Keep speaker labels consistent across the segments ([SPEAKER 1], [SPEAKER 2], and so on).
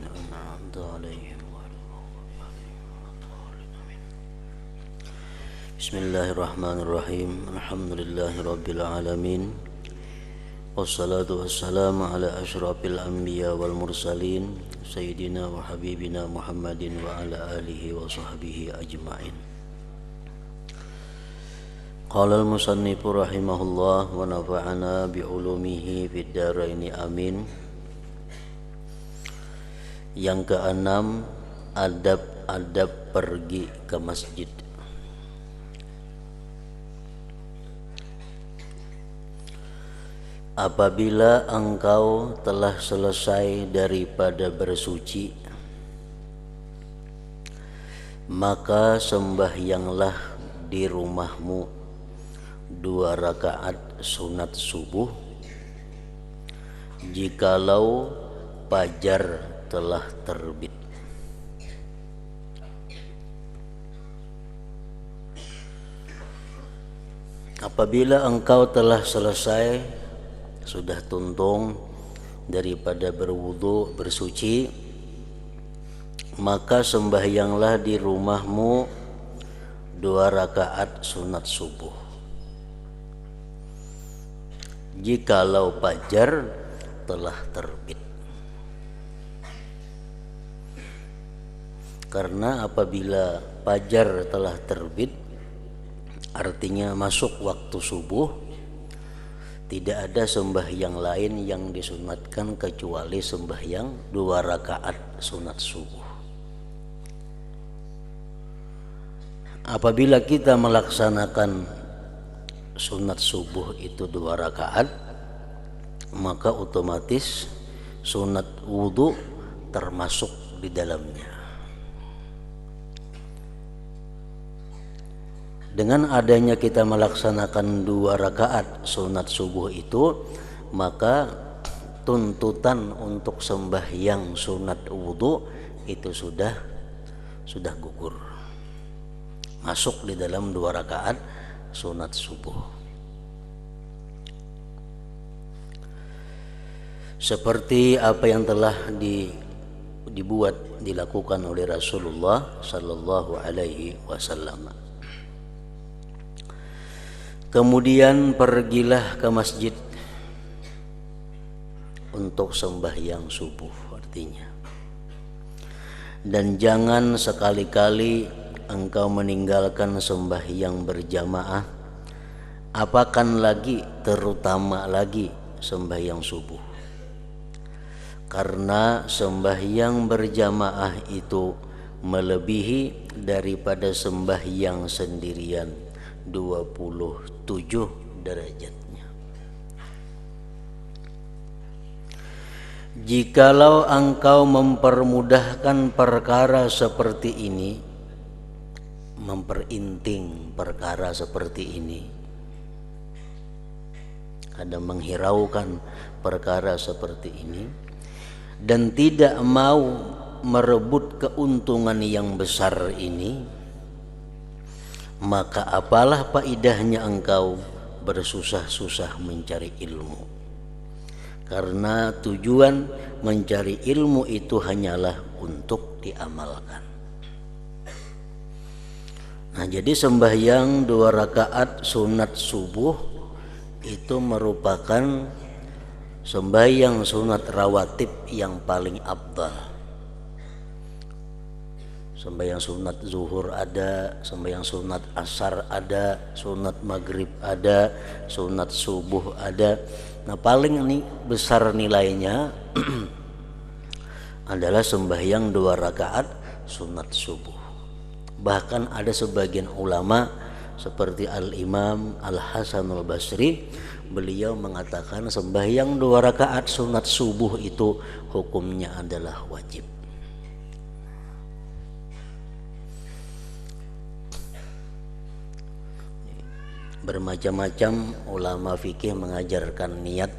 [SPEAKER 1] الذين أنعمت عليهم غير المغضوب عليهم ولا الضالين آمين. بسم الله الرحمن الرحيم. الحمد لله رب العالمين. Wassalatu wassalamu ala asyrafil anbiya wal mursalin Sayyidina wa habibina Muhammadin wa ala alihi wa sahbihi ajma'in. Qala al-musannifu rahimahullah wa nafa'ana bi'ulumihi fid dharaini amin. Yang keenam, adab-adab pergi ke masjid. Apabila engkau telah selesai daripada bersuci, maka sembahyanglah di rumahmu 2 rakaat sunat subuh jikalau fajar telah terbit. Apabila engkau telah selesai, sudah tuntung daripada berwudu, bersuci, maka sembahyanglah di rumahmu 2 rakaat sunat subuh jikalau fajar telah terbit. Karena apabila fajar telah terbit, artinya masuk waktu subuh, tidak ada sembahyang lain yang disunatkan kecuali sembahyang 2 rakaat sunat subuh. Apabila kita melaksanakan sunat subuh itu 2 rakaat, maka otomatis sunat wudu termasuk di dalamnya. Dengan adanya kita melaksanakan 2 rakaat sunat subuh itu, maka tuntutan untuk sembahyang sunat wudu itu sudah gugur, masuk di dalam 2 rakaat sunat subuh. Seperti apa yang telah dilakukan oleh Rasulullah sallallahu alaihi wasallam. Kemudian pergilah ke masjid untuk sembahyang subuh artinya. Dan jangan sekali-kali engkau meninggalkan sembahyang berjamaah, apakan lagi terutama lagi sembahyang subuh. Karena sembahyang berjamaah itu melebihi daripada sembahyang sendirian 27 derajatnya. Jikalau engkau mempermudahkan perkara seperti ini, memperinting perkara seperti ini, kadang menghiraukan perkara seperti ini, dan tidak mau merebut keuntungan yang besar ini, maka apalah faedahnya engkau bersusah-susah mencari ilmu. Karena tujuan mencari ilmu itu hanyalah untuk diamalkan. Nah, jadi sembahyang 2 rakaat sunat subuh itu merupakan sembahyang sunat rawatib yang paling afdal. Sembahyang sunat zuhur ada, sembahyang sunat asar ada, sunat maghrib ada, sunat subuh ada. Nah, paling besar nilainya adalah sembahyang 2 rakaat sunat subuh. Bahkan ada sebagian ulama seperti Al-Imam Al-Hasanul Basri, beliau mengatakan sembahyang 2 rakaat sunat subuh itu hukumnya adalah wajib. Bermacam-macam ulama fikih mengajarkan niat.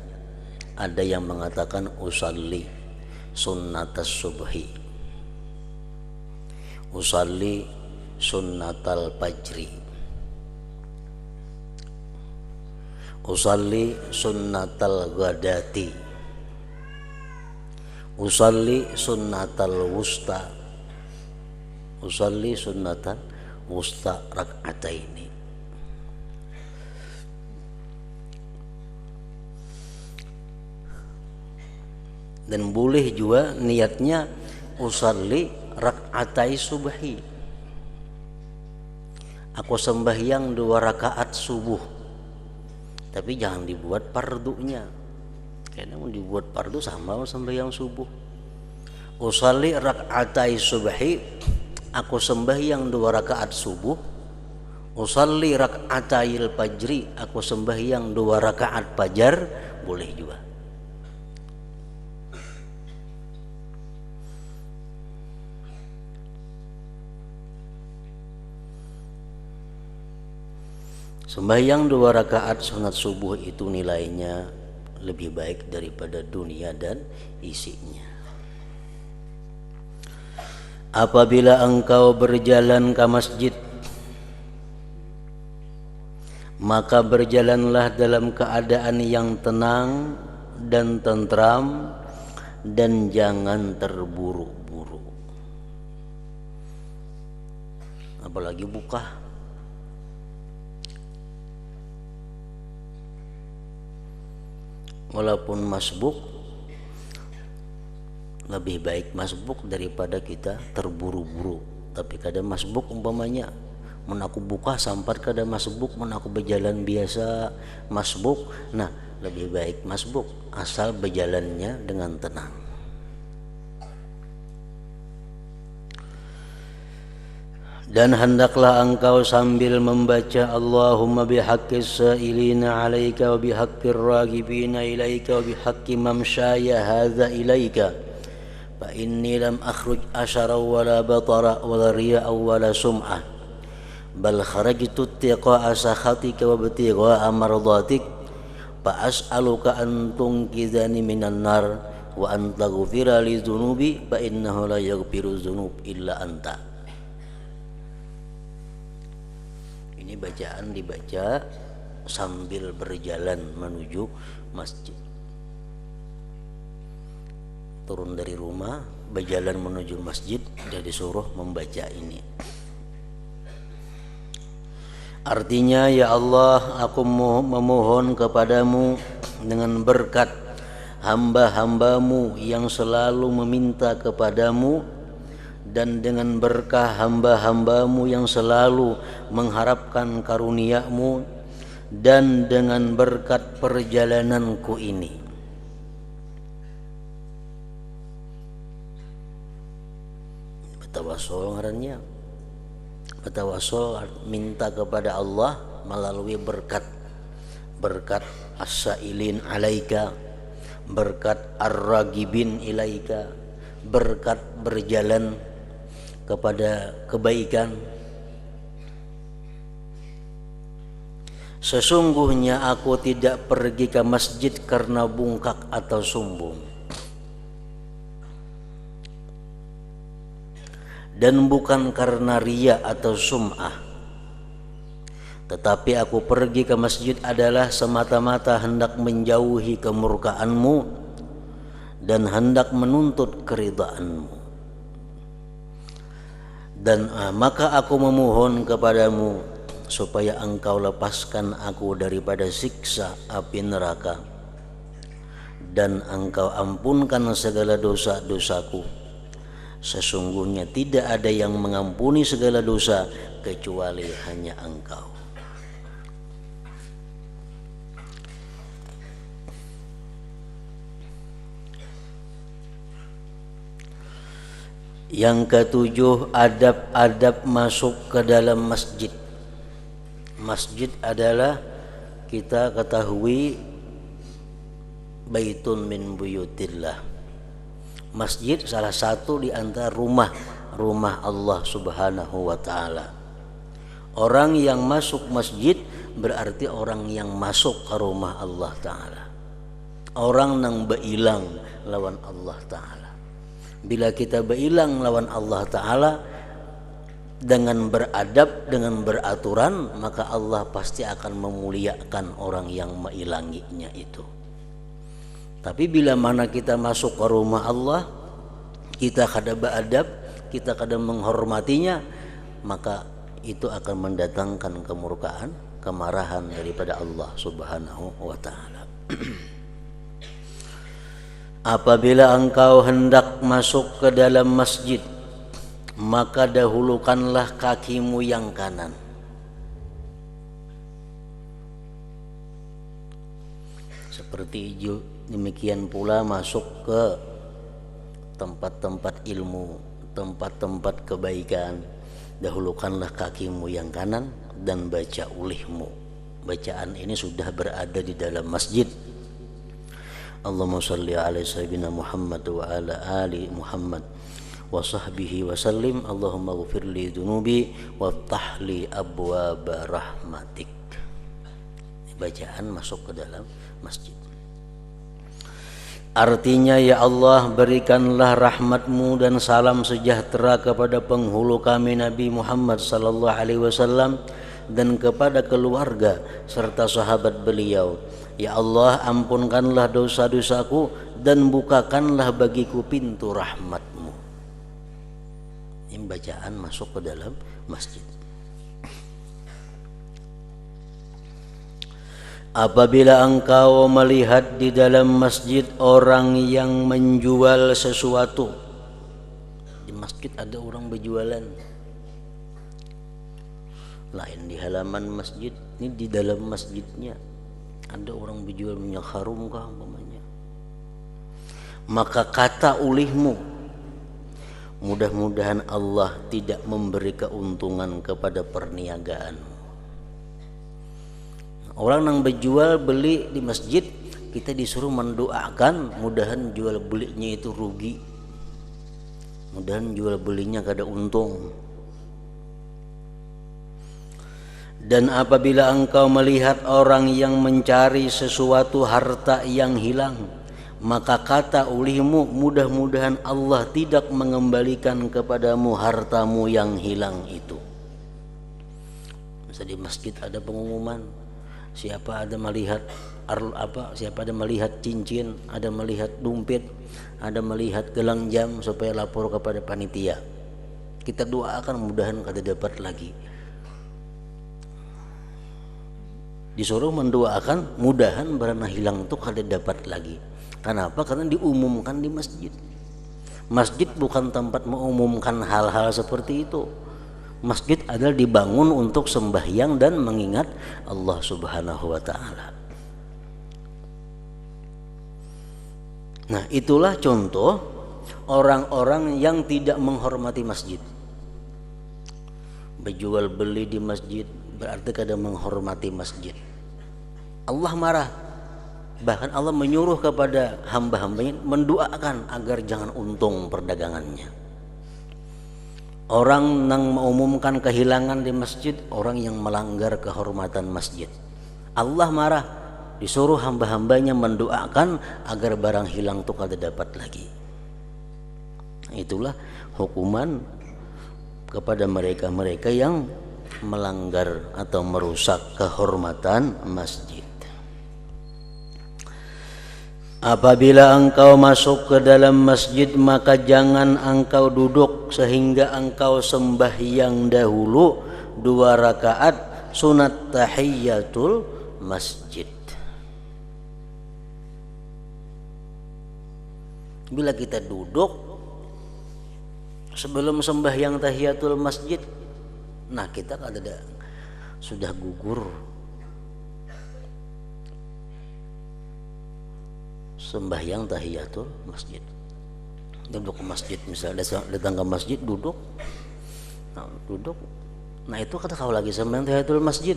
[SPEAKER 1] Ada yang mengatakan usalli sunnatas subhi, usalli sunnatal fajri, usalli sunnatal ghadati, Usalli sunnatal wusta. Usalli sunnatal wusta rak'ataini. Dan boleh juga niatnya usalli rak'atai subhi. Aku sembahyang 2 rakaat subuh. Tapi jangan dibuat fardunya. Karena mau dibuat fardu sama sembahyang subuh. Usalli rak'atai subhi, aku sembahyang 2 rakaat subuh. Usalli rak'atail fajri, aku sembahyang 2 rakaat fajar, boleh juga. Sembahyang 2 rakaat sunat subuh itu nilainya lebih baik daripada dunia dan isinya. Apabila engkau berjalan ke masjid, maka berjalanlah dalam keadaan yang tenang dan tentram, dan jangan terburu-buru. Apalagi buka. Walaupun masbuk, lebih baik masbuk daripada kita terburu-buru. Tapi kadang masbuk umpamanya mun aku buka sampai kadang masbuk, mun aku berjalan biasa masbuk. Nah, lebih baik masbuk asal berjalannya dengan tenang. Dan hendaklah engkau sambil membaca Allahumma bihaqqis sa'ilina alaika wa bihaqqir ragibina ilaika wa bihaqqi mamsyaya hadza ilaika fa inni lam akhruj asyara wala batara wala riya'a wala sum'ah bal kharajtu tiqa'a sakhatika wa btigha'a mardatik fa as'aluka an tunqidhani minan nar wa an taghfira li dhunubi fa innahu la yaghfiru dhunub illa anta. Ini bacaan dibaca sambil berjalan menuju masjid. Turun dari rumah, berjalan menuju masjid, dan disuruh membaca ini. Artinya, ya Allah, aku memohon kepadamu dengan berkat hamba-hambamu yang selalu meminta kepadamu, dan dengan berkah hamba-hambamu yang selalu mengharapkan karunia-Mu, dan dengan berkat perjalananku ini. Bertawassul ngarannya. Bertawassul minta kepada Allah melalui berkat. Berkat as-sa'ilin alaika, berkat ar-ragibin ilaika, berkat berjalan kepada kebaikan. Sesungguhnya aku tidak pergi ke masjid karena bungkak atau sombong, dan bukan karena riya atau sum'ah, tetapi aku pergi ke masjid adalah semata-mata hendak menjauhi kemurkaan-Mu dan hendak menuntut keridhaan-Mu. Dan maka aku memohon kepadamu supaya engkau lepaskan aku daripada siksa api neraka, dan engkau ampunkan segala dosa-dosaku. Sesungguhnya tidak ada yang mengampuni segala dosa kecuali hanya engkau. Yang ketujuh, adab-adab masuk ke dalam masjid. Masjid adalah, kita ketahui, baitun min buyutillah. Masjid salah satu di antara rumah Allah Subhanahu wa ta'ala. Orang yang masuk masjid berarti orang yang masuk ke rumah Allah ta'ala. Orang yang berilang lawan Allah ta'ala. Bila kita berilang lawan Allah ta'ala dengan beradab, dengan beraturan, maka Allah pasti akan memuliakan orang yang mengilanginya itu. Tapi bila mana kita masuk ke rumah Allah, kita kada beradab, kita kada menghormatinya, maka itu akan mendatangkan kemurkaan, kemarahan daripada Allah Subhanahu wa taala. Apabila engkau hendak masuk ke dalam masjid, maka dahulukanlah kakimu yang kanan. Seperti demikian pula masuk ke tempat-tempat ilmu, tempat-tempat kebaikan, dahulukanlah kakimu yang kanan dan baca ulihmu. Bacaan ini sudah berada di dalam masjid. Allahumma shalli ala sayyidina Muhammad wa ala ali Muhammad wa sahbihi wa sallim. Allahumma ghfir li dhunubi waftah li abwaaba rahmatik. Bacaan masuk ke dalam masjid. Artinya, ya Allah, berikanlah rahmatmu dan salam sejahtera kepada penghulu kami Nabi Muhammad sallallahu alaihi wasallam dan kepada keluarga serta sahabat beliau. Ya Allah, ampunkanlah dosa-dosaku dan bukakanlah bagiku pintu rahmatmu. Ini bacaan masuk ke dalam masjid. Apabila engkau melihat di dalam masjid orang yang menjual sesuatu, di masjid ada orang berjualan, lain di halaman masjid, ini di dalam masjidnya ada orang berjual minyak harum kah umpamanya, maka kata ulihmu, mudah-mudahan Allah tidak memberi keuntungan kepada perniagaanmu. Orang yang berjual beli di masjid, kita disuruh mendoakan mudahan jual belinya itu rugi, mudahan jual belinya kada untung. Dan apabila engkau melihat orang yang mencari sesuatu harta yang hilang, maka kata ulihmu, mudah-mudahan Allah tidak mengembalikan kepadamu hartamu yang hilang itu. Misalnya di masjid ada pengumuman, siapa ada melihat siapa ada melihat cincin, ada melihat dompet, ada melihat gelang jam, supaya lapor kepada panitia. Kita doakan mudahan kada dapat lagi. Disuruh mendoakan mudahan barang hilang itu kada dapat lagi. Kenapa? Karena diumumkan di masjid. Masjid bukan tempat mengumumkan hal-hal seperti itu. Masjid adalah dibangun untuk sembahyang dan mengingat Allah Subhanahu wa taala. Nah, itulah contoh orang-orang yang tidak menghormati masjid. Berjual beli di masjid berarti kada menghormati masjid. Allah marah. Bahkan Allah menyuruh kepada hamba-hambanya mendoakan agar jangan untung perdagangannya. Orang yang mengumumkan kehilangan di masjid, orang yang melanggar kehormatan masjid. Allah marah, disuruh hamba-hambanya mendoakan agar barang hilang itu kada dapat lagi. Itulah hukuman kepada mereka-mereka yang melanggar atau merusak kehormatan masjid. Apabila engkau masuk ke dalam masjid, maka jangan engkau duduk sehingga engkau sembahyang dahulu 2 rakaat sunat tahiyatul masjid. Bila kita duduk sebelum sembahyang tahiyatul masjid, nah kita kan ada sudah gugur sembahyang tahiyatul masjid. Duduk ke masjid, misalnya datang ke masjid duduk, nah itu kata kau lagi sembahyang tahiyatul masjid.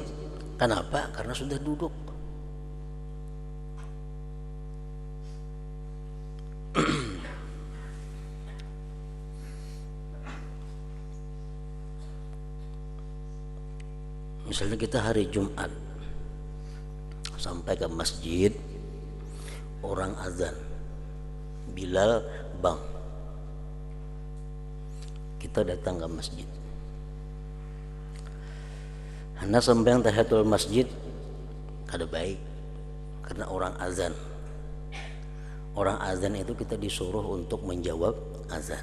[SPEAKER 1] Kenapa? Karena sudah duduk. Misalnya kita hari Jumat sampai ke masjid, orang azan, Bilal bang, kita datang ke masjid. Hanya sembahyang tahiyatul masjid kada baik karena orang azan. orang azan itu kita disuruh untuk menjawab azan.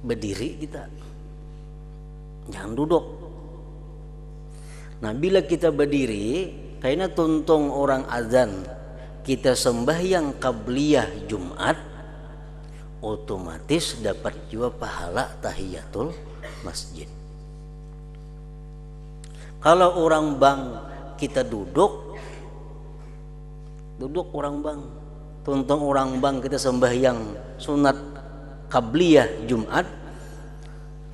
[SPEAKER 1] Berdiri kita, jangan duduk. Nah bila kita berdiri, karena tuntung orang azan, kita sembahyang qabliyah Jumat, otomatis dapat juga pahala tahiyatul masjid. Kalau orang bang kita duduk orang bang, tuntung orang bang kita sembahyang sunat qabliyah Jumat,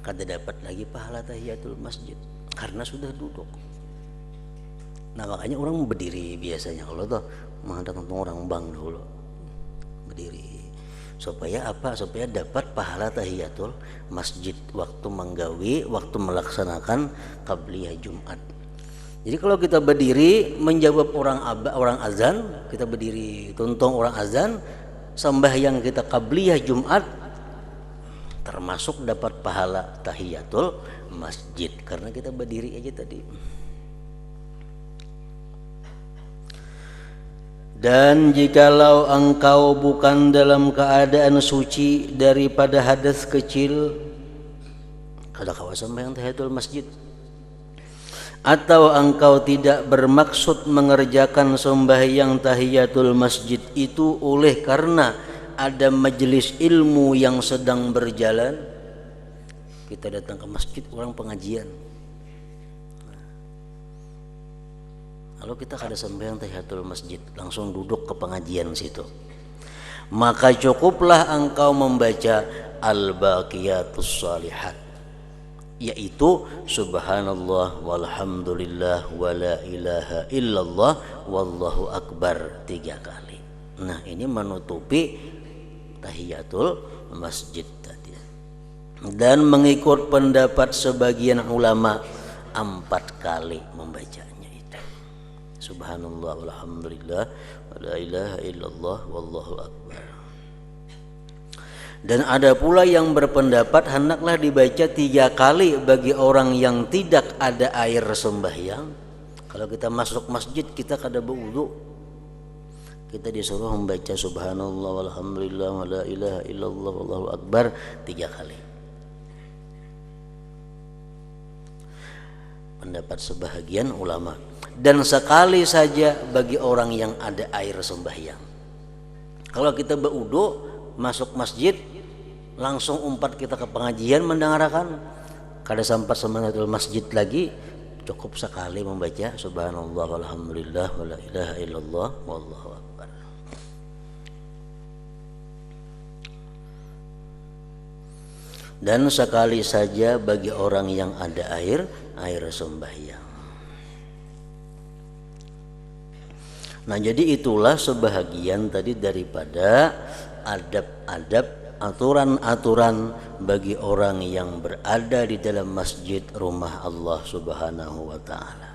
[SPEAKER 1] kada dapat lagi pahala tahiyatul masjid karena sudah duduk. Nah makanya orang berdiri biasanya kalau tuh menghadap orang bang dulu berdiri supaya apa? Supaya dapat pahala tahiyatul masjid waktu menggawi, waktu melaksanakan qabliyah Jumat. Jadi kalau kita berdiri menjawab orang azan, kita berdiri tuntung orang azan, sembahyang kita qabliyah Jumat, termasuk dapat pahala tahiyatul masjid karena kita berdiri aja tadi. Dan jikalau engkau bukan dalam keadaan suci daripada hadas kecil, kada kawasan sembahyang tahiyatul masjid, atau engkau tidak bermaksud mengerjakan sembahyang tahiyatul masjid itu oleh karena ada majelis ilmu yang sedang berjalan, kita datang ke masjid orang pengajian, lalu kita kada sembahyang tahiyatul masjid, langsung duduk ke pengajian situ, maka cukuplah engkau membaca al-baqiyatus shalihat, yaitu subhanallah walhamdulillah wala ilaha illallah wallahu akbar 3 kali. Nah ini menutupi tahiyatul masjid tadi. Dan mengikut pendapat sebagian ulama 4 kali membacanya itu subhanallah walhamdulillah wala ilaha illallah wallahu akbar. Dan ada pula yang berpendapat hendaklah dibaca 3 kali bagi orang yang tidak ada air sembahyang. Kalau kita masuk masjid kita kada berwudu, kita disuruh membaca subhanallah walhamdulillah wala ilaha illallah wallahu akbar 3 kali. Pendapat sebahagian ulama. Dan sekali saja bagi orang yang ada air sembahyang. Kalau kita berwudu masuk masjid langsung umpat kita ke pengajian mendengarkan, kada sampai semanatul masjid lagi, cukup sekali membaca subhanallah walhamdulillah wala ilaha illallah wallahu akbar. Dan sekali saja bagi orang yang ada air sembahyang. Nah jadi itulah sebahagian tadi daripada adab-adab, aturan-aturan bagi orang yang berada di dalam masjid rumah Allah Subhanahu wa taala.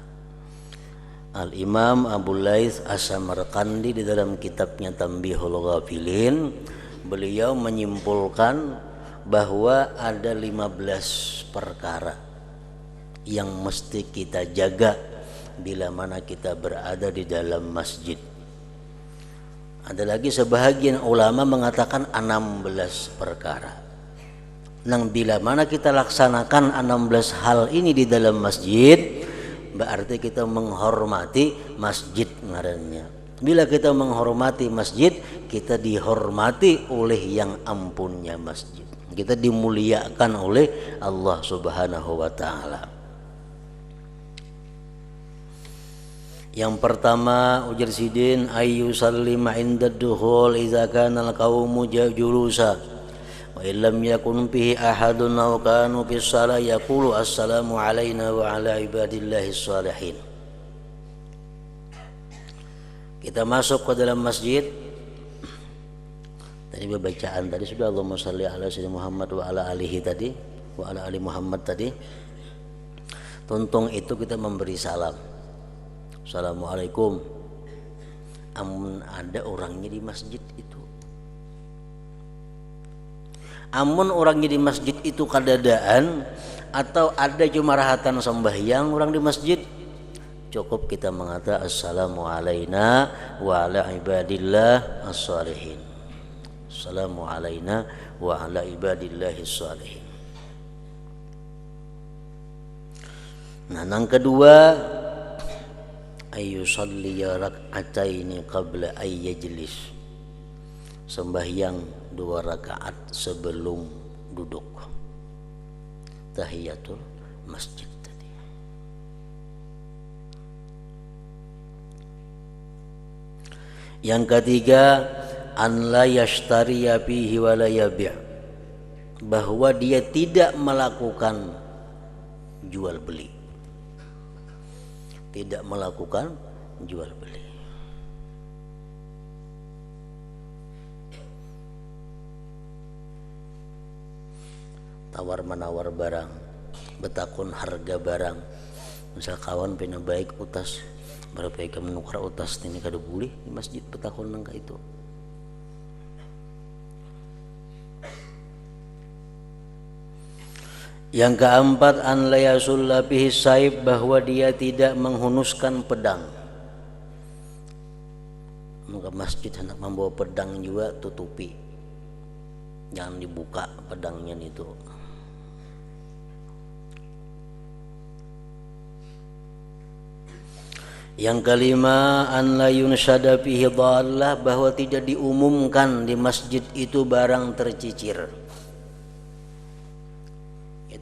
[SPEAKER 1] Al-Imam Abu Laits As-Samarqandi di dalam kitabnya Tanbihul Ghafilin, beliau menyimpulkan bahwa ada 15 perkara yang mesti kita jaga bila mana kita berada di dalam masjid. Ada lagi sebahagian ulama mengatakan 16 perkara. Nang bila mana kita laksanakan 16 hal ini di dalam masjid, berarti kita menghormati masjid ngarannya. Bila kita menghormati masjid, kita dihormati oleh yang ampunnya masjid. Kita dimuliakan oleh Allah Subhanahu wa taala. Yang pertama ujar sidin ayu sallima inda dukhul idza kana al-qaumu julusa wa illam yakun fihi ahadun aw kanu fi shalah yaqulu assalamu alaina wa ala ibadillahis shalihin. Kita masuk ke dalam masjid, tadi bacaan tadi sudah Allahumma shalli ala sayyidina Muhammad wa ala alihi tadi wa ala ali Muhammad tadi. Tuntung itu kita memberi salam, assalamualaikum. Amun ada orangnya di masjid itu, amun orangnya di masjid itu kadadaan atau ada cuma rahatan sembahyang orang di masjid, cukup kita mengatakan assalamu alaina wa ala ibadillah as-salihin. Assalamu alaina wa ala ibadillahi as-salihin. Nah, yang kedua, ayyusalliya rak'ataini qabla ayyajlis, sembahyang 2 rakaat sebelum duduk, tahiyatul masjid tadi. Yang ketiga, an la yashtariya fihi wa la yabi', bahwa dia tidak melakukan jual beli, tidak melakukan jual beli. Tawar menawar barang, betakun harga barang. Misal kawan pina baik utas, berapa ka menukar utas ini kada boleh di masjid betakun nangka itu. Yang keempat, an la yasulla bihi saib, bahwa dia tidak menghunuskan pedang. Maka masjid hendak membawa pedang juga tutupi, jangan dibuka pedangnya itu. Yang kelima, an la yunshada fihi dhallah, bahwa tidak diumumkan di masjid itu barang tercicir.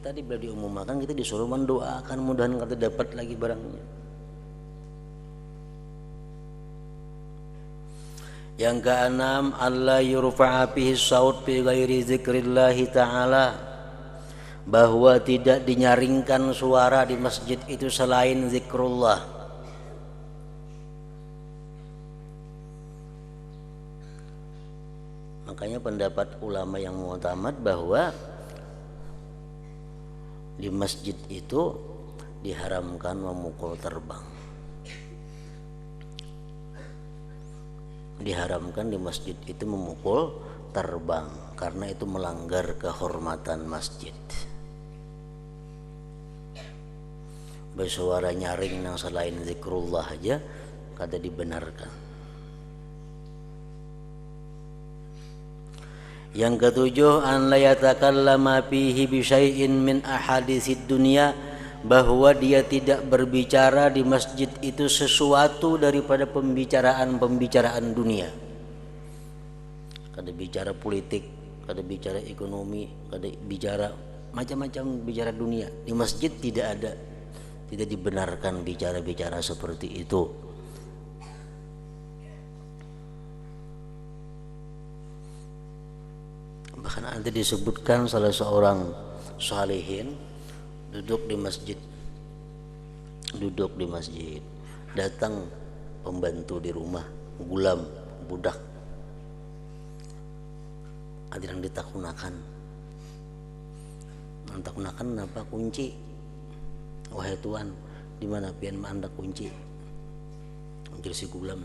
[SPEAKER 1] Tadi bila diumumkan, kita disuruh mendoakan mudahan kita dapat lagi barangnya. Yang keenam, alla yurfa'a fihi saut fi ghairi zikrillahi ta'ala, bahwa tidak dinyaringkan suara di masjid itu selain zikrullah. Makanya pendapat ulama yang mu'tamad bahwa di masjid itu diharamkan memukul terbang. Diharamkan di masjid itu memukul terbang, karena itu melanggar kehormatan masjid. Bersuara nyaring yang selain zikrullah aja kada dibenarkan. Yang ketujuh, an la yatakallama fihi bi syai'in min ahaditsid dunya, bahwa dia tidak berbicara di masjid itu sesuatu daripada pembicaraan dunia. Kada bicara politik, kada bicara ekonomi, kada bicara macam-macam bicara dunia. Di masjid tidak ada, tidak dibenarkan bicara-bicara seperti itu. Bahkan ada disebutkan salah seorang salihin duduk di masjid, datang pembantu di rumah, gulam, budak, ada yang ditakunakan apa kunci, wahai tuan, di mana pian anda kunci, jadi si gulam.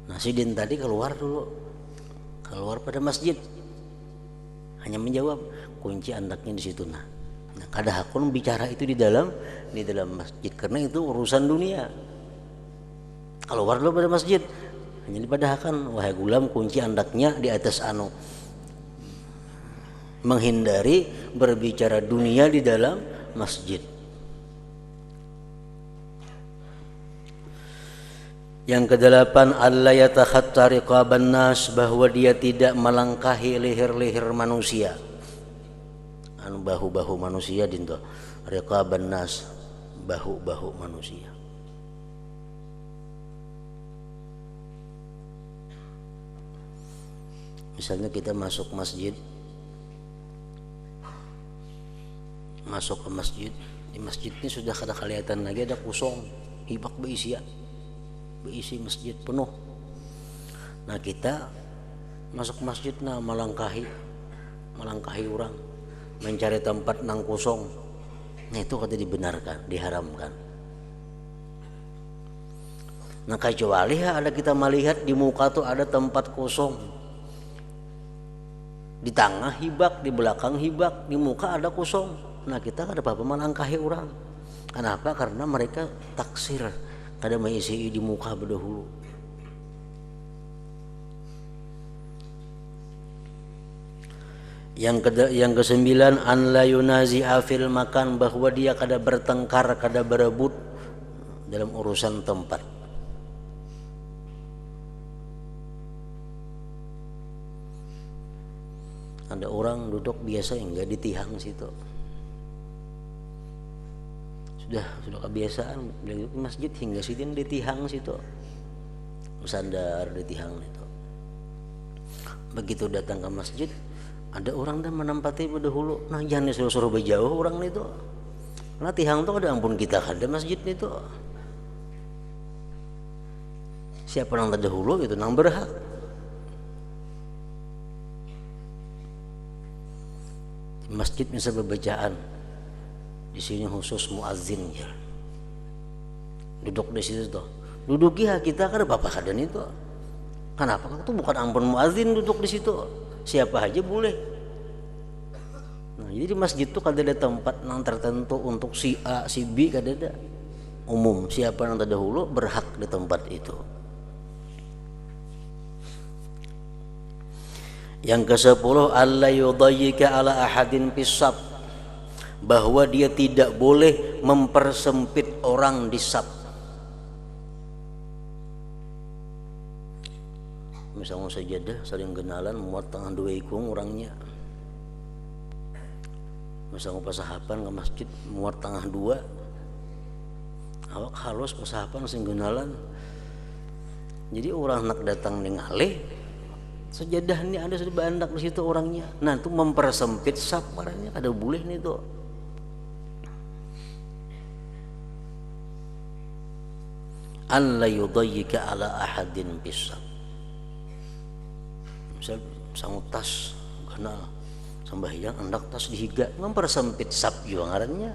[SPEAKER 1] Nah, si din tadi keluar pada masjid, hanya menjawab kunci andaknya di situ. Nah, kada hakun bicara itu di dalam masjid, karena itu urusan dunia. Keluar dulu pada masjid, hanya dipadahkan wahai gulam kunci andaknya di atas menghindari berbicara dunia di dalam masjid. Yang kedelapan, alla yatakhatta riqaban nas, bahwa dia tidak melangkahi leher-leher manusia. Bahu-bahu manusia dinto riqaban nas, bahu-bahu manusia. Misalnya kita masuk ke masjid, di masjid ini sudah kada kelihatan lagi, ada kosong, hibak beisi masjid penuh. Nah, kita masuk masjid melangkahi orang, mencari tempat nang kosong. Nah, itu kada dibenarkan, diharamkan. Nah, kecuali ada kita melihat di muka tuh ada tempat kosong, di tengah hibak, di belakang hibak, di muka ada kosong. Nah, kita kada apa-apa melangkahi orang. Kenapa? Karena mereka taksir kada maisi di muka berdahulu. Yang kesembilan, an la yunazi'a fil makan, bahwa dia kada bertengkar, kada berebut dalam urusan tempat. Ada orang duduk biasa enggak di tihang situ. Sudah kebiasaan di masjid hingga situ di tihang situ. Bersandar di tihang itu. Begitu datang ke masjid, ada orang dah menempati berdahulu. Nah jangan suruh berjauh orang itu. Karena tihang itu ada ampun kita kada masjid itu. Siapa yang terdahulu itu nang berhak. Di masjid misal bacaan, di sini khusus muazzin ya. Duduk di situ tuh. Duduki kita kada apa-apa kada itu. Kenapa? Itu bukan ampun muazzin duduk di situ. Siapa aja boleh. Nah, jadi di masjid itu kada ada tempat yang tertentu untuk si A, si B, kada ada. Umum, siapa yang terdahulu berhak di tempat itu. Yang ke-10, alla yudayyika ala ahadin pisab, bahwa dia tidak boleh mempersempit orang di sab. Misalnya sajadah saling kenalan muat tengah dua ikung orangnya. Misalnya pasahapan ke masjid muat tengah dua. Awak halus pasahapan saling kenalan. Jadi orang nak datang ningali sejadah ini ada sudah bandak di situ orangnya. Nah itu mempersempit sab barangnya ada boleh nih tuh. An la yudayyika ala ahadin bisab. Misal sangut tas kenal sembahyang hendak tas dihiga mempersempit sab juga ngarannya.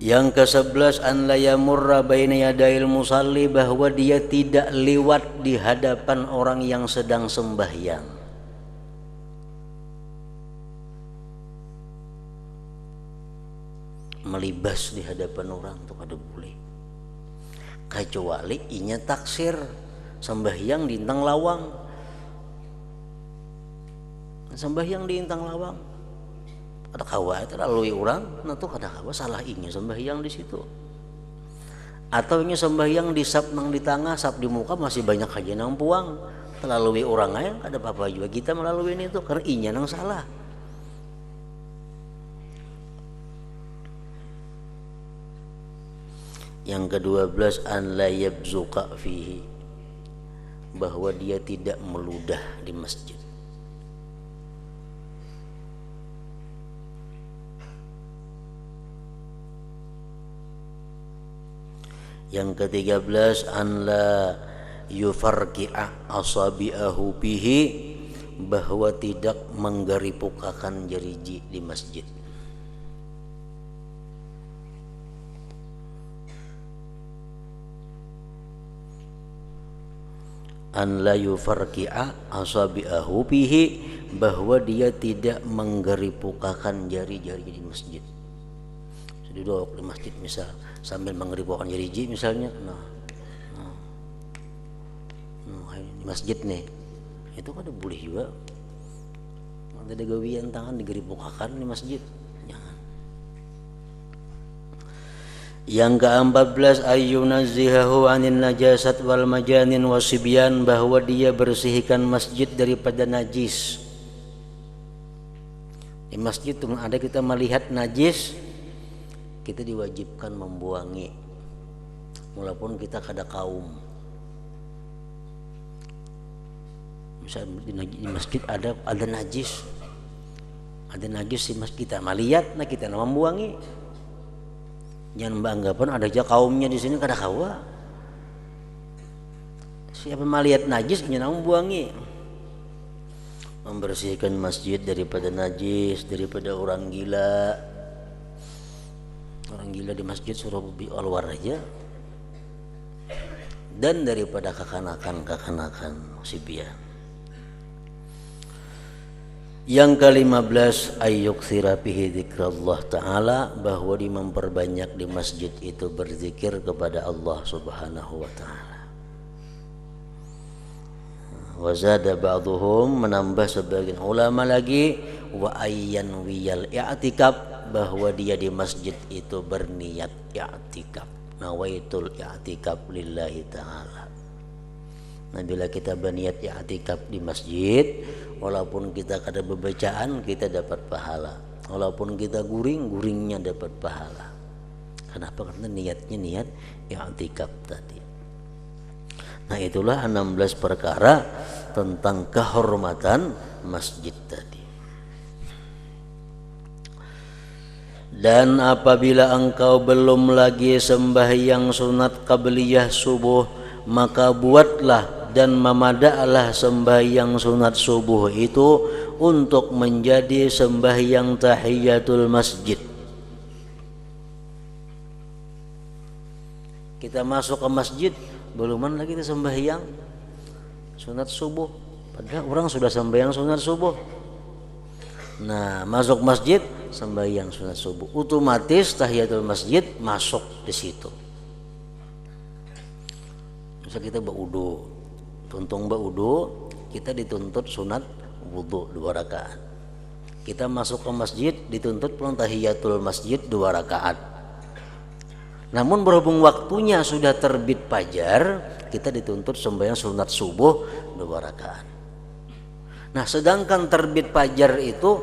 [SPEAKER 1] Yang ke-11, an la yamurra baina yadail musalli, bahwa dia tidak lewat di hadapan orang yang sedang sembahyang. Melibas di hadapan orang itu kada boleh. Kecuali inya taksir sembahyang di intang lawang. Sembahyang di intang lawang. Ada kawa itu lalui orang, nah tuh kada kawa salah inya sembahyang di situ. Atau inya sembahyang di sab nang di tengah, sab di muka masih banyak aja nang puang. Terlalui orang aja kada apa-apa juga kita melalui ini tuh karena inya nang salah. Yang ke-12, an la yabzuqa fihi, bahwa dia tidak meludah di masjid. Yang ke-13, an la yufarqi'a asabi'ahu bihi, bahwa tidak menggeripukakan jariji di masjid. An la yufarqi'a asabi'ahu bihi, bahwa dia tidak menggeripukakan jari-jari di masjid. Duduk di masjid misal sambil menggeripukan jariji misalnya, di masjid nih itu kan boleh juga. Ada gawian tangan digeripukakan di masjid, jangan. Yang ke-14, ayyunazzihahu anin najasat wal majanin wasibyan, bahwa dia bersihkan masjid daripada najis. Di masjid tuh ada kita melihat najis, kita diwajibkan membuangi walaupun kita kada kaum. Misal di masjid ada najis, di masjid kita melihat, nah kita membuangi. Jangan beranggapan ada aja kaumnya di sini kada kawa. Siapa melihat najis ingin membuangi. Membersihkan masjid daripada najis, daripada orang gila. Orang gila di masjid suruh keluar aja. Dan daripada kekanakan sibyan. Yang ke-15 ayyuktsira fihi dzikrullah taala, bahwa memperbanyak di masjid itu berzikir kepada Allah Subhanahu wa taala. Wa zada ba'dhum, menambah sebagian ulama lagi, wa ayyan wiyal i'tikaf, bahwa dia di masjid itu berniat i'tikaf, nawaitul i'tikaf lillahi taala. Nah, bila kita berniat i'tikaf di masjid, walaupun kita kada bebacaan, kita dapat pahala. Walaupun kita guring-guringnya dapat pahala. Kenapa? Karena niatnya niat i'tikaf tadi. Nah, itulah 16 perkara tentang kehormatan masjid tadi. Dan apabila engkau belum lagi sembahyang sunat qabliyah subuh, maka buatlah dan memadaklah sembahyang sunat subuh itu untuk menjadi sembahyang tahiyatul masjid. Kita masuk ke masjid, beluman lagi kita sembahyang sunat subuh, padahal orang sudah sembahyang sunat subuh. Nah, masuk masjid sembahyang sunat subuh, otomatis tahiyatul masjid masuk di situ. Misal kita baudu, tuntung baudu, kita dituntut sunat wudu 2 rakaat. Kita masuk ke masjid dituntut pulang tahiyatul masjid 2 rakaat. Namun berhubung waktunya sudah terbit fajar, kita dituntut sembahyang sunat subuh 2 rakaat. Nah, sedangkan terbit fajar itu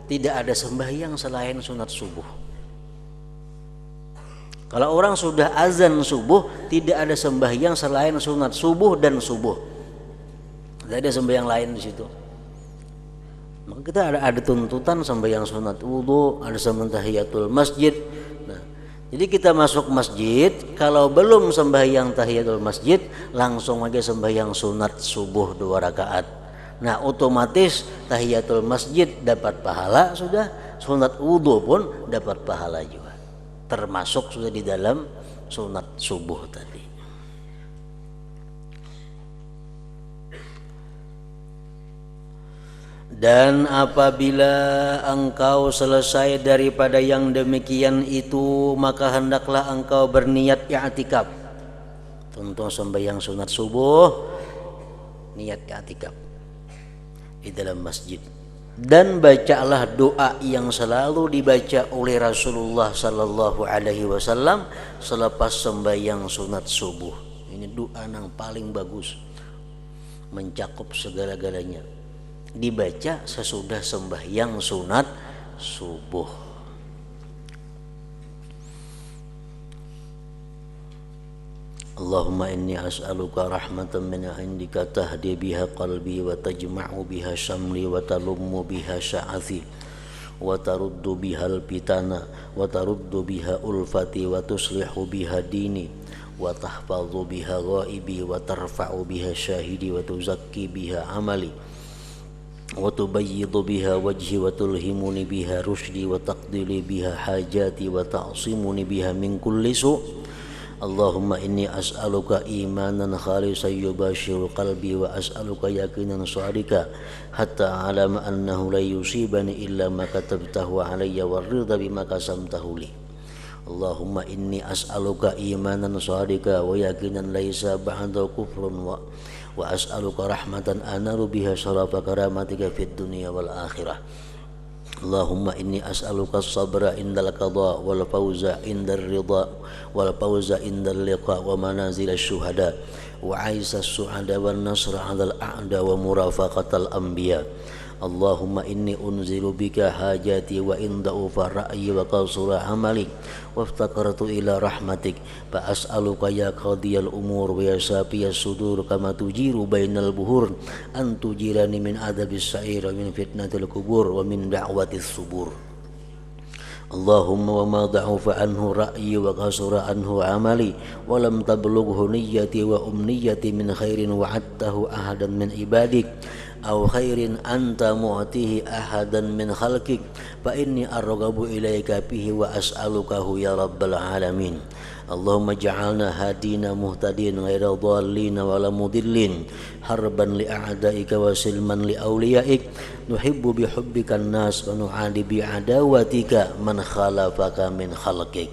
[SPEAKER 1] tidak ada sembahyang selain sunat subuh. Kalau orang sudah azan subuh, tidak ada sembahyang selain sunat subuh dan subuh. Tidak ada sembahyang lain di situ. Maka kita ada tuntutan sembahyang sunat wudu, ada sembahyang tahiyatul masjid. Nah, jadi kita masuk masjid, kalau belum sembahyang tahiyatul masjid, langsung aja sembahyang sunat subuh 2 rakaat. Nah, otomatis tahiyatul masjid dapat pahala sudah, sunat wudu pun dapat pahala juga. Termasuk sudah di dalam sunat subuh tadi. Dan apabila engkau selesai daripada yang demikian itu, maka hendaklah engkau berniat i'tikaf. Tentu sembahyang sunat subuh, niat i'tikaf di dalam masjid. Dan bacalah doa yang selalu dibaca oleh Rasulullah sallallahu alaihi wasallam selepas sembahyang sunat subuh. Ini doa yang paling bagus, mencakup segala-galanya. Dibaca sesudah sembahyang sunat subuh. Allahumma inni as'aluka rahmatan min indika tahdi biha qalbi wa tajma'u biha syamli wa talummu biha sya'athi wa taruddu biha al-pitana wa taruddu biha ulfati wa tuslihu biha dini wa tahfadhu biha ghaibi wa tarfa'u biha syahidi wa tuzakki biha amali wa tubayyidu biha wajhi wa tulhimuni biha rushdi wa taqdili biha hajati wa ta'simuni biha min kulli su'. Allahumma inni as'aluka imanan khalisan yubashiru qalbi wa as'aluka yaqinan shadika hatta a'lama annahu la yusibani illa ma katabtahu alayya warida bima qasamtahu li. Allahumma inni as'aluka imanan shadika wa yaqinan laisa ba'da kufrun wa as'aluka rahmatan analu biha syarafa karamatika fid dunya wal akhirah. Allahumma inni as'aluka as-sabra indal qada wal fawza indar ridha wal fawza indal liqa wa manazil asy-syuhada wa aisa as-su'ada wan nasra 'alal a'da wa murafaqatal anbiya. Allahumma inni unzilu bika hajati wa inda'u fara'yi wa qasura amali waftakartu ila rahmatik fa as'aluka ya qadiyal umur wa ya safiyas sudur kama tujiru bainal buhur an tujirani min adabis sa'ir wa min fitnatil kubur wa min da'watis subur. Allahumma wa ma da'ufa anhu ra'yi wa qasura anhu amali wa lam tablughu niyyati wa umniyati min khairin wa'adtahu ahadan min ibadik أو خير أنت معطيه أحدا من خلقك فإني أرغب إليك به وأسألكه يا رب العالمين. اللهم اجعلنا هادين مهتدين غير ضالين ولا مضلين حربا لأعدائك وسلما لأوليائك نحب بحبك الناس ونعادي بعداوتك من خالفك من خلقك.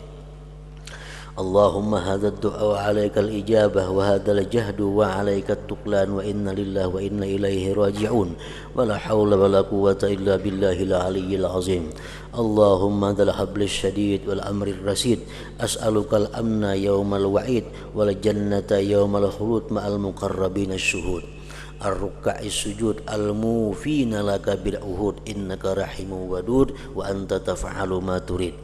[SPEAKER 1] اللهم هذا الدعاء عليك الإجابة وهذا الجهد وعليك التقلان وإنا لله وإنا إليه راجعون ولا حول ولا قوة إلا بالله العلي العظيم. اللهم ذا الحبل الشديد والأمر الرشيد أسألك الأمن يوم الوعيد والجنة يوم الخلود مع المقربين الشهود الركع السجود الموفين لك بالعهود إنك رحيم ودود وأنت تفعل ما تريد.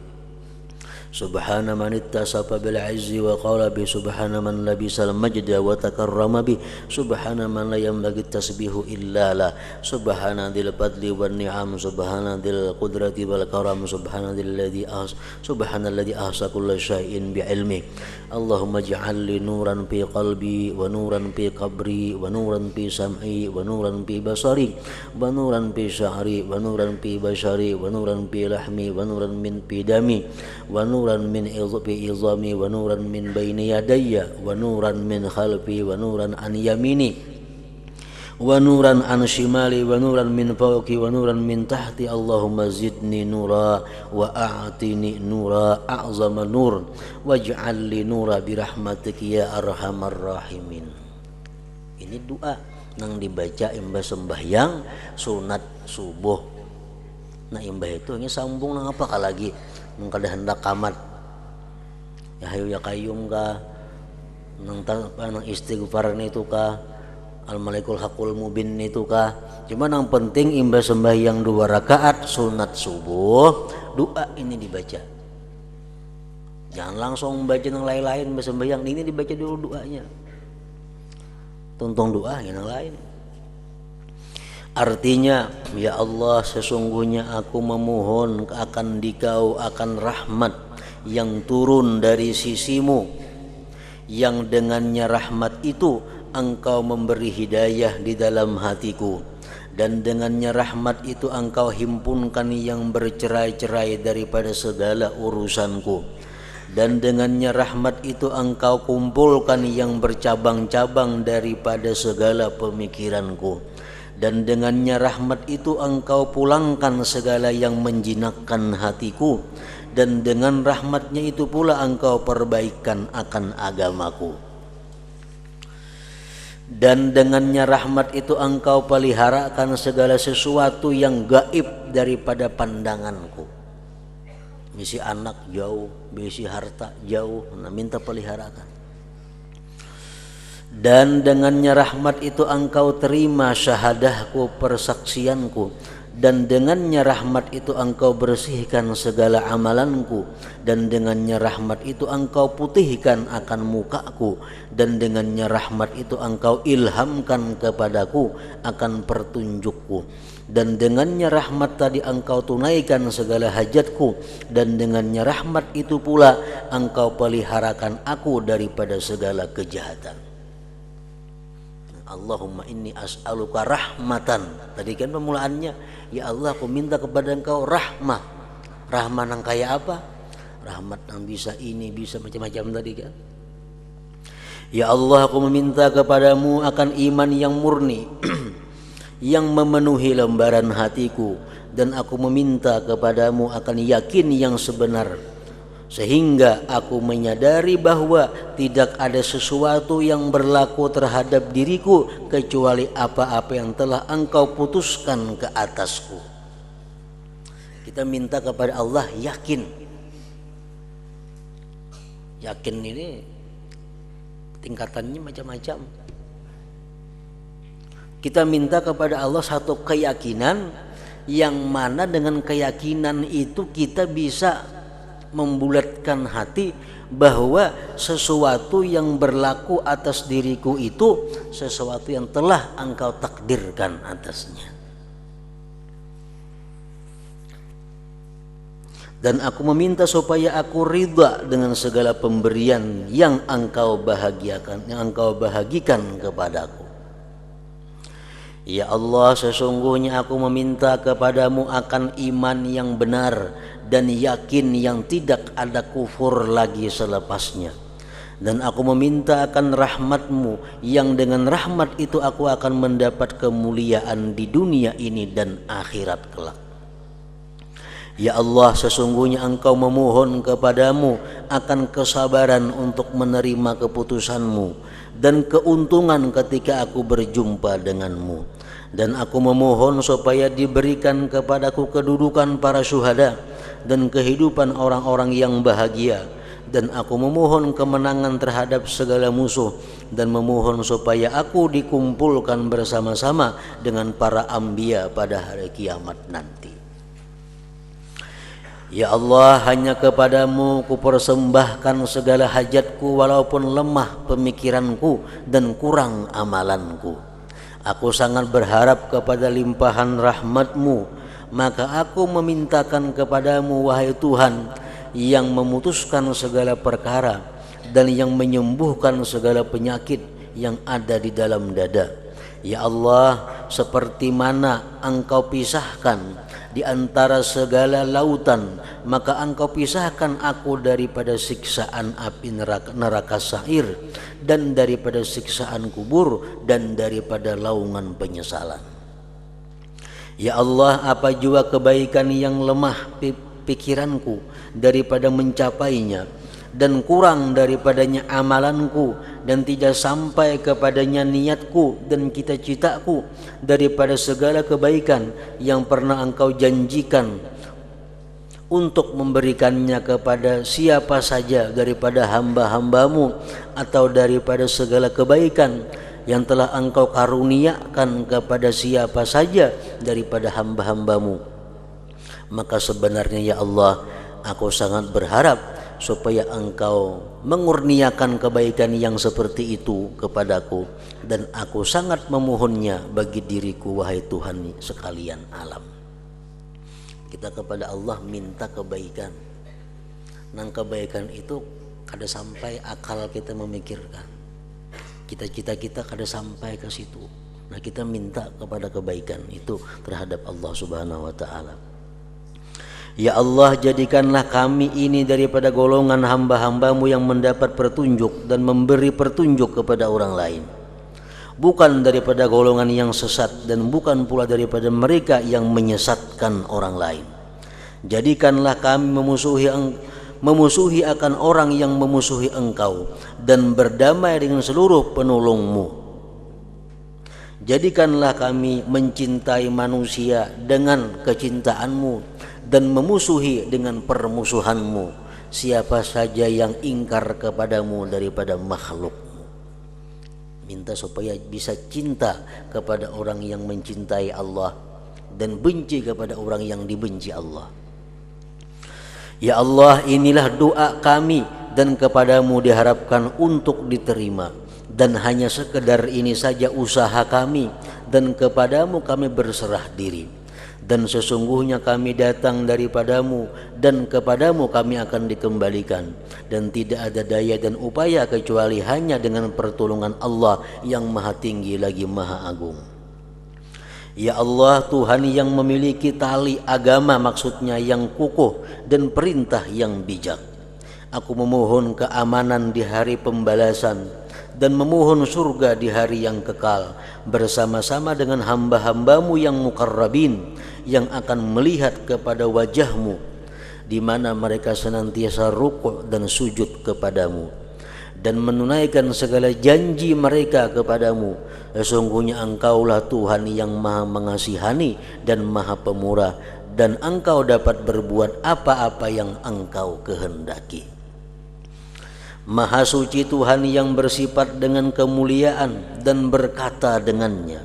[SPEAKER 1] سبحان من اتصف بالعز وقال به سبحان من لبس المجد وتكرم به سبحان من لا ينبغي التسبيح إلا له سبحان ذي الفضل والنعم سبحان ذي القدرة والكرم سبحان الذي أحصى كل شيء بعلمه. اللهم اجعل لي نورا في قلبي ونورا في قبري ونورا في سمعي ونورا في بصري ونورا في شعري ونورا في بشري ونورا في لحمي ونورا من في دمي ونورا من عظامي ونورا من بين يدي ونورا من خلفي ونورا عن يميني ونورا عن شمالي ونورا من فوقي ونورا من تحتي. اللهم زدني نورا وأعطني نورا أعظم نور واجعل لي نورا برحمتك يا أرحم الراحمين. Ini doa yang dibaca imbah sembahyang sunat subuh. Nah imbah itu hanya sambung nang apa lagi nang kada hendak kamat ya hayu ya kayyum ka nang istighfar itu ka al-malikul hakul mubin itu ka. Cuma yang penting imbah sembahyang 2 rakaat sunat subuh doa ini dibaca, jangan langsung baca yang lain-lain. Imbah sembahyang ini dibaca dulu doanya, tuntung doa yang lain. Artinya, ya Allah, sesungguhnya aku memohon akan Dikau akan rahmat yang turun dari sisimu, yang dengannya rahmat itu Engkau memberi hidayah di dalam hatiku, dan dengannya rahmat itu Engkau himpunkan yang bercerai-cerai daripada segala urusanku, dan dengannya rahmat itu Engkau kumpulkan yang bercabang-cabang daripada segala pemikiranku, dan dengannya rahmat itu Engkau pulangkan segala yang menjinakkan hatiku, dan dengan rahmatnya itu pula Engkau perbaikan akan agamaku, dan dengannya rahmat itu Engkau peliharakan segala sesuatu yang gaib daripada pandanganku. Bisi anak jauh, bisi harta jauh, nah minta peliharakan. Dan dengannya rahmat itu Engkau terima syahadahku, persaksianku, dan dengannya rahmat itu Engkau bersihkan segala amalanku, dan dengannya rahmat itu Engkau putihkan akan mukaku, dan dengannya rahmat itu Engkau ilhamkan kepadaku akan pertunjukku, dan dengannya rahmat tadi Engkau tunaikan segala hajatku, dan dengannya rahmat itu pula Engkau peliharakan aku daripada segala kejahatan. Allahumma inni as'aluka rahmatan. Tadi kan pemulaannya, ya Allah aku minta kepada Engkau rahmah. Rahmah yang kayak apa? Rahmat yang bisa ini, bisa macam-macam tadi kan. Ya Allah aku meminta kepadamu akan iman yang murni yang memenuhi lembaran hatiku, dan aku meminta kepadamu akan yakin yang sebenar, sehingga aku menyadari bahwa tidak ada sesuatu yang berlaku terhadap diriku kecuali apa-apa yang telah Engkau putuskan ke atasku. Kita minta kepada Allah yakin. Yakin ini tingkatannya macam-macam. Kita minta kepada Allah satu keyakinan yang mana dengan keyakinan itu kita bisa membulatkan hati bahwa sesuatu yang berlaku atas diriku itu sesuatu yang telah Engkau takdirkan atasnya. Dan aku meminta supaya aku ridha dengan segala pemberian yang Engkau bahagiakan, yang Engkau bahagikan kepadaku. Ya Allah, sesungguhnya aku meminta kepadamu akan iman yang benar dan yakin yang tidak ada kufur lagi selepasnya. Dan aku meminta akan rahmat-Mu yang dengan rahmat itu aku akan mendapat kemuliaan di dunia ini dan akhirat kelak. Ya Allah, sesungguhnya Engkau memohon kepadamu akan kesabaran untuk menerima keputusan-Mu dan keuntungan ketika aku berjumpa dengan-Mu. Dan aku memohon supaya diberikan kepadaku kedudukan para syuhada dan kehidupan orang-orang yang bahagia. Dan aku memohon kemenangan terhadap segala musuh dan memohon supaya aku dikumpulkan bersama-sama dengan para anbiya pada hari kiamat nanti. Ya Allah, hanya kepadamu kupersembahkan segala hajatku walaupun lemah pemikiranku dan kurang amalanku. Aku sangat berharap kepada limpahan rahmat-Mu, maka aku memintakan kepadamu wahai Tuhan yang memutuskan segala perkara dan yang menyembuhkan segala penyakit yang ada di dalam dada. Ya Allah, seperti mana Engkau pisahkan di antara segala lautan, maka Engkau pisahkan aku daripada siksaan api neraka sa'ir dan daripada siksaan kubur dan daripada laungan penyesalan. Ya Allah, apa jua kebaikan yang lemah pikiranku daripada mencapainya dan kurang daripadanya amalanku dan tidak sampai kepadanya niatku dan cita-citaku daripada segala kebaikan yang pernah Engkau janjikan untuk memberikannya kepada siapa saja daripada hamba-hambamu atau daripada segala kebaikan yang telah Engkau karuniakan kepada siapa saja daripada hamba-hambamu. Maka sebenarnya ya Allah, aku sangat berharap supaya Engkau mengurniakan kebaikan yang seperti itu kepadaku, dan aku sangat memohonnya bagi diriku wahai Tuhan sekalian alam. Kita kepada Allah minta kebaikan. Nang kebaikan itu kada sampai akal kita memikirkan. Cita-cita kita kada sampai ke situ. Nah, kita minta kepada kebaikan itu terhadap Allah Subhanahu wa taala. Ya Allah, jadikanlah kami ini daripada golongan hamba-hambamu yang mendapat petunjuk dan memberi petunjuk kepada orang lain, bukan daripada golongan yang sesat dan bukan pula daripada mereka yang menyesatkan orang lain. Jadikanlah kami memusuhi akan orang yang memusuhi Engkau dan berdamai dengan seluruh penolongmu. Jadikanlah kami mencintai manusia dengan kecintaan-Mu dan memusuhi dengan permusuhan-Mu siapa saja yang ingkar kepadamu daripada makhluk. Minta supaya bisa cinta kepada orang yang mencintai Allah dan benci kepada orang yang dibenci Allah. Ya Allah, inilah doa kami dan kepadamu diharapkan untuk diterima, dan hanya sekedar ini saja usaha kami, dan kepadamu kami berserah diri. Dan sesungguhnya kami datang daripadamu dan kepadamu kami akan dikembalikan, dan tidak ada daya dan upaya kecuali hanya dengan pertolongan Allah yang maha tinggi lagi maha agung. Ya Allah, Tuhan yang memiliki tali agama, maksudnya yang kukuh, dan perintah yang bijak, aku memohon keamanan di hari pembalasan dan memohon surga di hari yang kekal bersama-sama dengan hamba-hambamu yang mukarrabin yang akan melihat kepada wajahmu di mana mereka senantiasa rukuk dan sujud kepadamu dan menunaikan segala janji mereka kepadamu. Sesungguhnya Engkaulah Tuhan yang maha mengasihani dan maha pemurah, dan Engkau dapat berbuat apa-apa yang Engkau kehendaki. Maha suci Tuhan yang bersifat dengan kemuliaan dan berkata dengannya.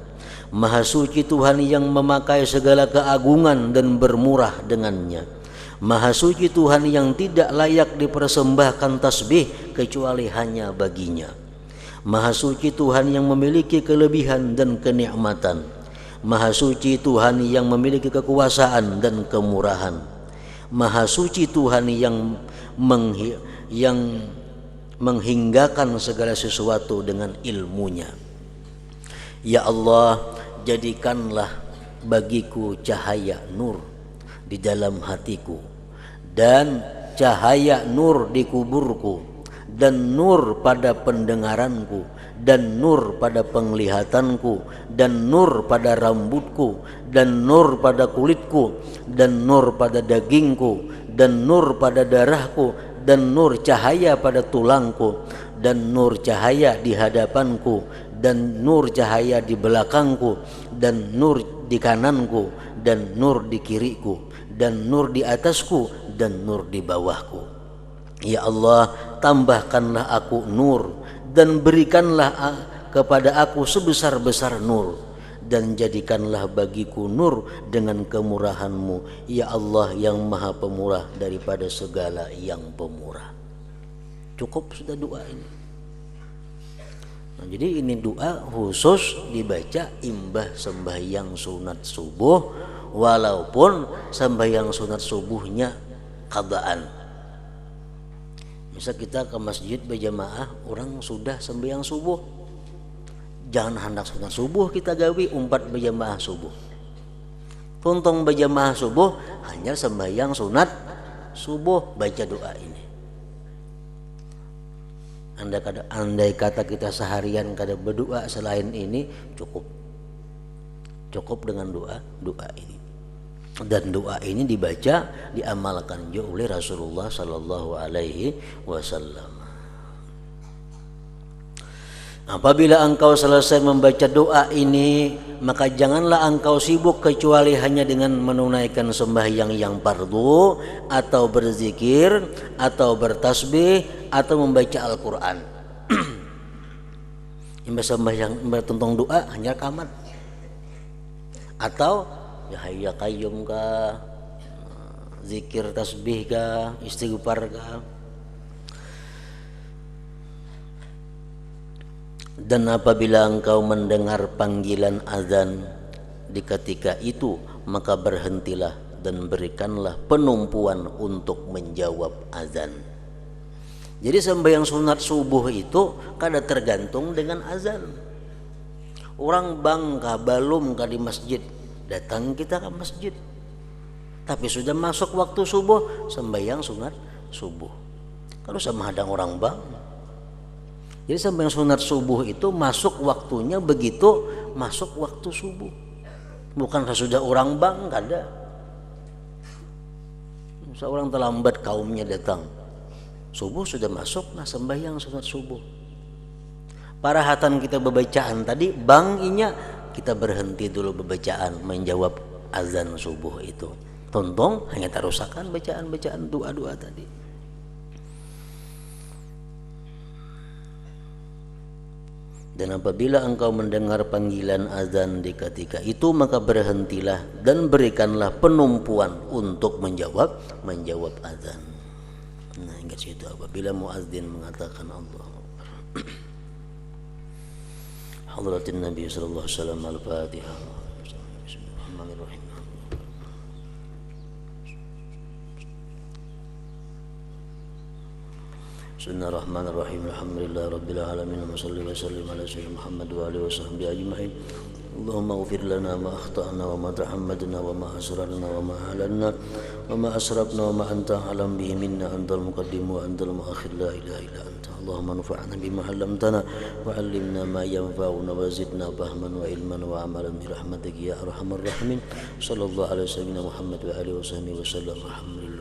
[SPEAKER 1] Maha suci Tuhan yang memakai segala keagungan dan bermurah dengannya. Maha suci Tuhan yang tidak layak dipersembahkan tasbih kecuali hanya baginya. Maha suci Tuhan yang memiliki kelebihan dan kenikmatan. Maha suci Tuhan yang memiliki kekuasaan dan kemurahan. Maha suci Tuhan yang menghinggakan segala sesuatu dengan ilmunya. Ya Allah, jadikanlah bagiku cahaya nur di dalam hatiku, dan cahaya nur di kuburku, dan nur pada pendengaranku, dan nur pada penglihatanku, dan nur pada rambutku, dan nur pada kulitku, dan nur pada dagingku, dan nur pada darahku, dan nur cahaya pada tulangku, dan nur cahaya di hadapanku, dan nur cahaya di belakangku, dan nur di kananku, dan nur di kiriku, dan nur di atasku, dan nur di bawahku. Ya Allah, tambahkanlah aku nur, dan berikanlah kepada aku sebesar-besar nur, dan jadikanlah bagiku nur dengan kemurahan-Mu, ya Allah yang maha pemurah daripada segala yang pemurah. Cukup sudah doa ini. Nah, jadi ini doa khusus dibaca imbah sembahyang sunat subuh, walaupun sembahyang sunat subuhnya qadaan. Misal kita ke masjid berjamaah, orang sudah sembahyang subuh, jangan hendak sunat subuh kita gawi umpat berjamaah subuh. Tuntung berjamaah subuh hanya sembahyang sunat subuh, baca doa ini. Andai kata kita seharian kada berdoa selain ini, cukup dengan doa ini. Dan doa ini dibaca, diamalkan juga oleh Rasulullah Sallallahu Alaihi Wasallam. Apabila engkau selesai membaca doa ini, maka janganlah engkau sibuk kecuali hanya dengan menunaikan sembahyang yang fardu, atau berzikir, atau bertasbih, atau membaca Al-Quran. Yang sembahyang tentang doa hanya kamat, atau ya hayya qayyum ka, zikir tasbih ka, istighfar ka. Dan apabila engkau mendengar panggilan azan di ketika itu, maka berhentilah dan berikanlah penumpuan untuk menjawab azan. Jadi sembahyang sunat subuh itu kada tergantung dengan azan. Orang bangka balum ka di masjid, datang kita ke masjid, tapi sudah masuk waktu subuh, sembahyang sunat subuh. Kalau sama hadang orang bang. Jadi sembahyang sunat subuh itu masuk waktunya begitu masuk waktu subuh, bukan sesudah orang bang, kada. Seorang terlambat kaumnya datang, subuh sudah masuk, nah sembahyang sunat subuh. Parahatan kita bebacaan tadi bang inya, kita berhenti dulu bebacaan menjawab azan subuh itu. Tontong hanya terusakan bacaan-bacaan doa-doa tadi. Dan apabila engkau mendengar panggilan azan di ketika itu, maka berhentilah dan berikanlah penumpuan untuk menjawab azan. Nah, ingat situ apabila muazzin mengatakan Allah. Hadratin Nabi sallallahu alaihi wasallam, Al-Fatihah. Bismillahirrahmanirrahim. Bismillahirrahmanirrahim. Alhamdulillah rabbil alamin. Wa salli wa sallim ala sayyidina Muhammad wa alihi wa sahbihi ajma'in. Allahumma ighfir lana ma akhtana wa ma tahammadna wa ma asrarna wa ma alanna wa ma asrafna wa ma anta alam bihi minna, antal muqaddim wa antal muakhir, la ilaha illa anta. Allahumma anfa'na bima 'allamtana wa 'allimna ma yanfa'una wa zidna fahman wa ilman wa amalan bi rahmatika ya arhamar rahimin. Sallallahu alaihi wasallam Muhammad wa alihi wa sahbihi wa sallam. Alhamdulillah.